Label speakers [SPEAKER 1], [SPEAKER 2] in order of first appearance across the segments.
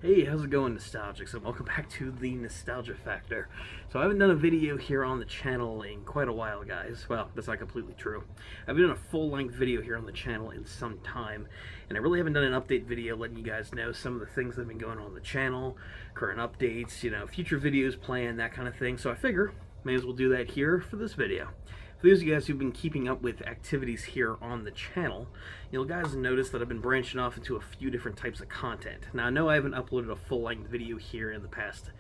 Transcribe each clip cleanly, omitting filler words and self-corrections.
[SPEAKER 1] Hey, how's it going, Nostalgics? And welcome back to the Nostalgia Factor. So I haven't done a video here on the channel in quite a while, guys. Well, that's not completely true. I haven't done a full-length video here on the channel in some time, and I really haven't done an update video letting you guys know some of the things that have been going on the channel, current updates, future videos planned, that kind of thing. So I figure, may as well do that here for this video. For those of you guys who've been keeping up with activities here on the channel, you'll guys notice that I've been branching off into a few different types of content. Now, I know I haven't uploaded a full-length video here in the past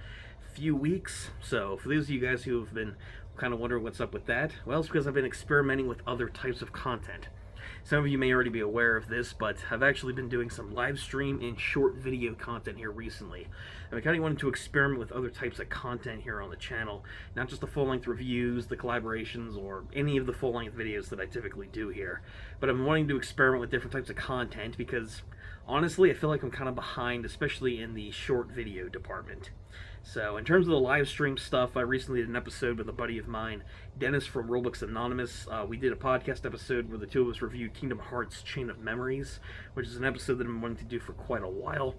[SPEAKER 1] few weeks, so for those of you guys who have been kind of wondering what's up with that, well, it's because I've been experimenting with other types of content. Some of you may already be aware of this, but I've actually been doing some live stream and short video content here recently. And I kind of wanted to experiment with other types of content here on the channel, not just the full-length reviews, the collaborations, or any of the full-length videos that I typically do here. But I'm wanting to experiment with different types of content because, honestly, I feel like I'm kind of behind, especially in the short video department. So in terms of the live stream stuff, I recently did an episode with a buddy of mine, Dennis from Roblox Anonymous. We did a podcast episode where the two of us reviewed Kingdom Hearts Chain of Memories, which is an episode that I've been wanting to do for quite a while.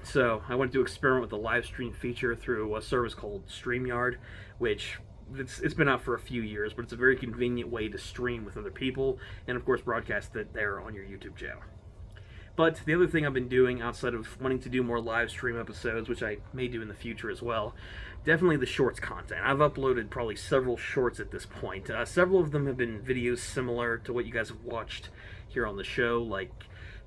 [SPEAKER 1] So I wanted to experiment with the live stream feature through a service called StreamYard, which it's been out for a few years, but it's a very convenient way to stream with other people and, of course, broadcast it there on your YouTube channel. But the other thing I've been doing outside of wanting to do more live stream episodes, which I may do in the future as well, definitely the shorts content. I've uploaded probably several shorts at this point. Several of them have been videos similar to what you guys have watched here on the show, like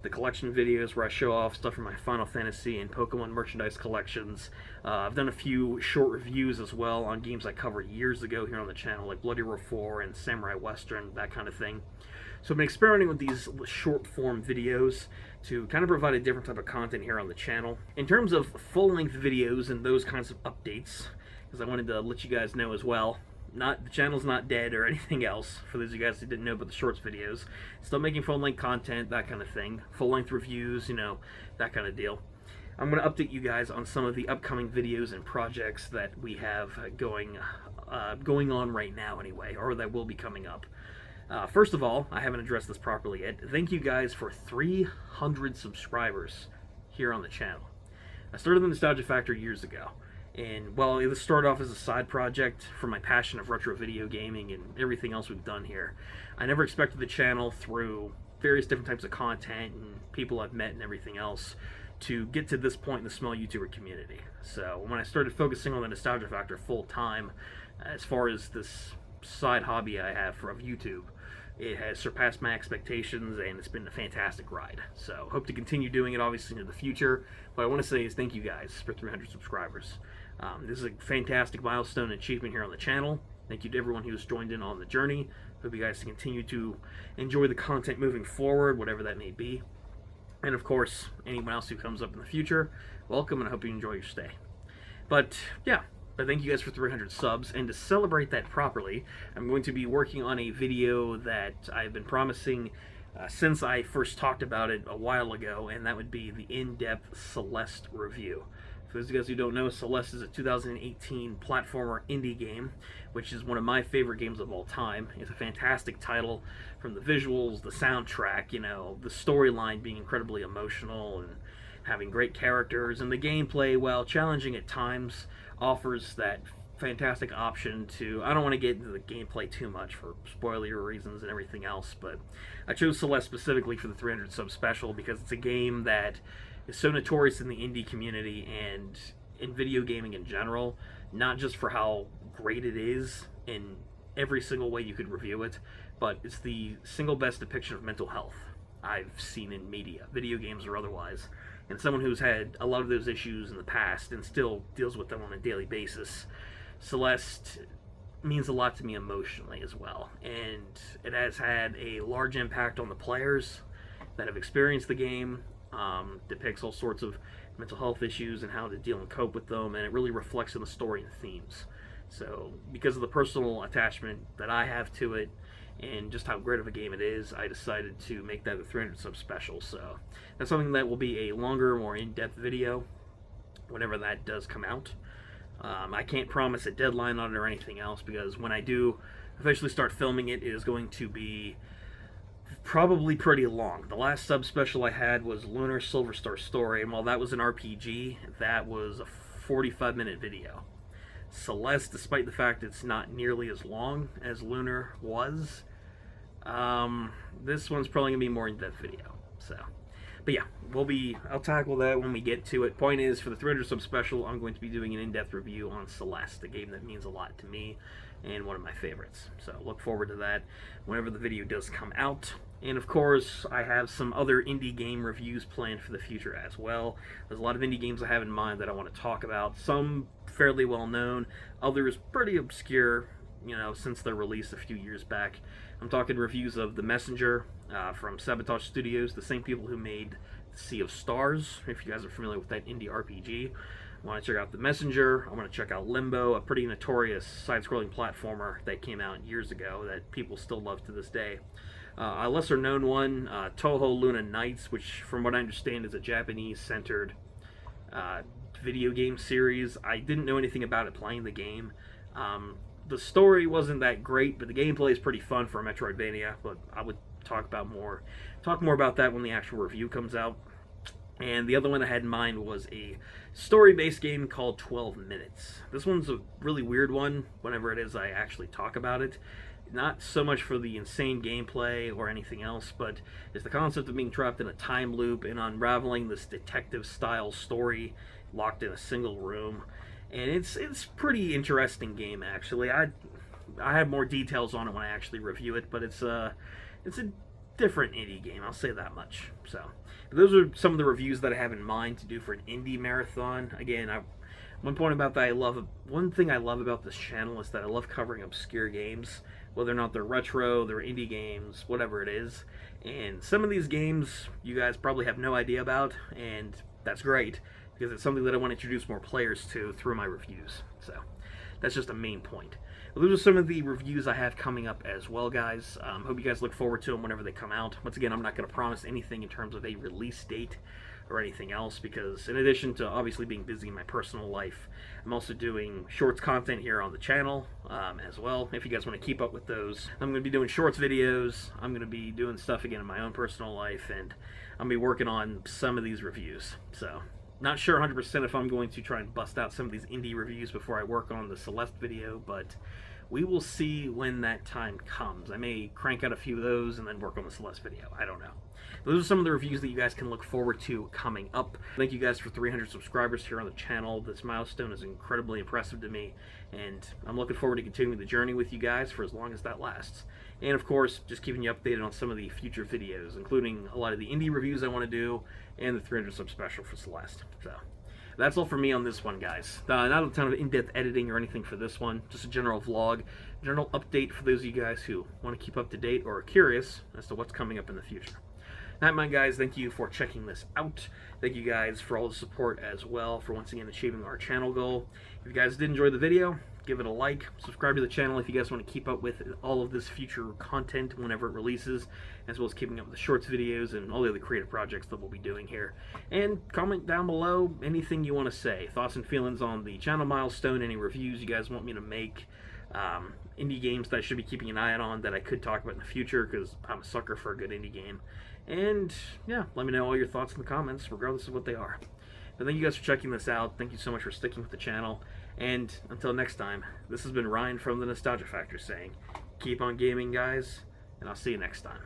[SPEAKER 1] the collection videos where I show off stuff from my Final Fantasy and Pokemon merchandise collections. I've done a few short reviews as well on games I covered years ago here on the channel, like Bloody Roar 4 and Samurai Western, that kind of thing. So I've been experimenting with these short form videos to kind of provide a different type of content here on the channel. In terms of full-length videos and those kinds of updates, because I wanted to let you guys know as well, the channel's not dead or anything else, for those of you guys who didn't know about the shorts videos. Still making full-length content, that kind of thing. Full-length reviews, that kind of deal. I'm going to update you guys on some of the upcoming videos and projects that we have going on right now anyway, or that will be coming up. First of all, I haven't addressed this properly yet. Thank you guys for 300 subscribers here on the channel. I started the Nostalgia Factor years ago, and while it started off as a side project for my passion of retro video gaming and everything else we've done here, I never expected the channel, through various different types of content and people I've met and everything else, to get to this point in the small YouTuber community. So when I started focusing on the Nostalgia Factor full time, as far as this side hobby I have from YouTube, it has surpassed my expectations, and it's been a fantastic ride. So hope to continue doing it, obviously, into the future. What I want to say is thank you guys for 300 subscribers. This is a fantastic milestone achievement here on the channel. Thank you to everyone who's joined in on the journey. Hope you guys continue to enjoy the content moving forward, whatever that may be. And of course, anyone else who comes up in the future, welcome, and I hope you enjoy your stay. But yeah, thank you guys for 300 subs, and to celebrate that properly, I'm going to be working on a video that I've been promising since I first talked about it a while ago, and that would be the in-depth Celeste review. For those of you guys who don't know, Celeste is a 2018 platformer indie game, which is one of my favorite games of all time. It's a fantastic title, from the visuals, the soundtrack, the storyline being incredibly emotional and having great characters, and the gameplay, while challenging at times, offers that fantastic option to... I don't want to get into the gameplay too much for spoiler reasons and everything else, but I chose Celeste specifically for the 300 sub special because it's a game that is so notorious in the indie community and in video gaming in general, not just for how great it is in every single way you could review it, but it's the single best depiction of mental health I've seen in media, video games or otherwise. And someone who's had a lot of those issues in the past and still deals with them on a daily basis, Celeste means a lot to me emotionally as well. And it has had a large impact on the players that have experienced the game, depicts all sorts of mental health issues and how to deal and cope with them, and it really reflects in the story and themes. So because of the personal attachment that I have to it, and just how great of a game it is, I decided to make that a 300 sub special. So that's something that will be a longer, more in-depth video whenever that does come out. I can't promise a deadline on it or anything else, because when I do officially start filming it, it is going to be probably pretty long. The last subspecial I had was Lunar Silver Star Story, and while that was an RPG, that was a 45-minute video. Celeste, despite the fact it's not nearly as long as Lunar was, this one's probably going to be a more in-depth video. So, but yeah, I'll tackle that when we get to it. Point is, for the 300 sub special, I'm going to be doing an in-depth review on Celeste, a game that means a lot to me and one of my favorites. So look forward to that whenever the video does come out. And of course, I have some other indie game reviews planned for the future as well. There's a lot of indie games I have in mind that I want to talk about. Some fairly well known, others pretty obscure, you know, since their release a few years back. I'm talking reviews of The Messenger from Sabotage Studios, the same people who made Sea of Stars, if you guys are familiar with that indie RPG. I want to check out The Messenger. I want to check out Limbo, a pretty notorious side-scrolling platformer that came out years ago that people still love to this day. A lesser-known one, Touhou Luna Nights, which from what I understand is a Japanese-centered video game series. I didn't know anything about it playing the game. The story wasn't that great, but the gameplay is pretty fun for a Metroidvania, but I would talk more about that when the actual review comes out. And the other one I had in mind was a story-based game called 12 Minutes. This one's a really weird one whenever it is I actually talk about it. Not so much for the insane gameplay or anything else, but it's the concept of being trapped in a time loop and unraveling this detective-style story locked in a single room. And it's pretty interesting game, actually. I have more details on it when I actually review it, but it's a different indie game, I'll say that much. So, those are some of the reviews that I have in mind to do for an indie marathon. Again, one point about that one thing I love about this channel is that I love covering obscure games, whether or not they're retro, they're indie games, whatever it is. And some of these games you guys probably have no idea about, and that's great, because it's something that I want to introduce more players to through my reviews. So, that's just a main point. Those are some of the reviews I have coming up as well, guys. Hope you guys look forward to them whenever they come out. Once again, I'm not going to promise anything in terms of a release date or anything else, because in addition to obviously being busy in my personal life, I'm also doing shorts content here on the channel as well. If you guys want to keep up with those, I'm going to be doing shorts videos. I'm going to be doing stuff again in my own personal life, and I'm going to be working on some of these reviews. So, not sure 100% if I'm going to try and bust out some of these indie reviews before I work on the Celeste video, but we will see when that time comes. I may crank out a few of those and then work on the Celeste video. I don't know. Those are some of the reviews that you guys can look forward to coming up. Thank you guys for 300 subscribers here on the channel. This milestone is incredibly impressive to me, and I'm looking forward to continuing the journey with you guys for as long as that lasts. And of course, just keeping you updated on some of the future videos, including a lot of the indie reviews I want to do, and the 300 sub special for Celeste. So, that's all for me on this one, guys. Not a ton of in-depth editing or anything for this one, just a general vlog, general update for those of you guys who want to keep up to date or are curious as to what's coming up in the future. That, my guys, thank you for checking this out. Thank you guys for all the support as well, for once again achieving our channel goal. If you guys did enjoy the video, give it a like, subscribe to the channel if you guys want to keep up with all of this future content whenever it releases, as well as keeping up with the shorts videos and all the other creative projects that we'll be doing here. And comment down below anything you want to say, thoughts and feelings on the channel milestone, any reviews you guys want me to make, indie games that I should be keeping an eye on that I could talk about in the future, because I'm a sucker for a good indie game. And yeah, let me know all your thoughts in the comments, regardless of what they are. But thank you guys for checking this out. Thank you so much for sticking with the channel. And until next time, this has been Ryan from the Nostalgia Factor saying, keep on gaming, guys, and I'll see you next time.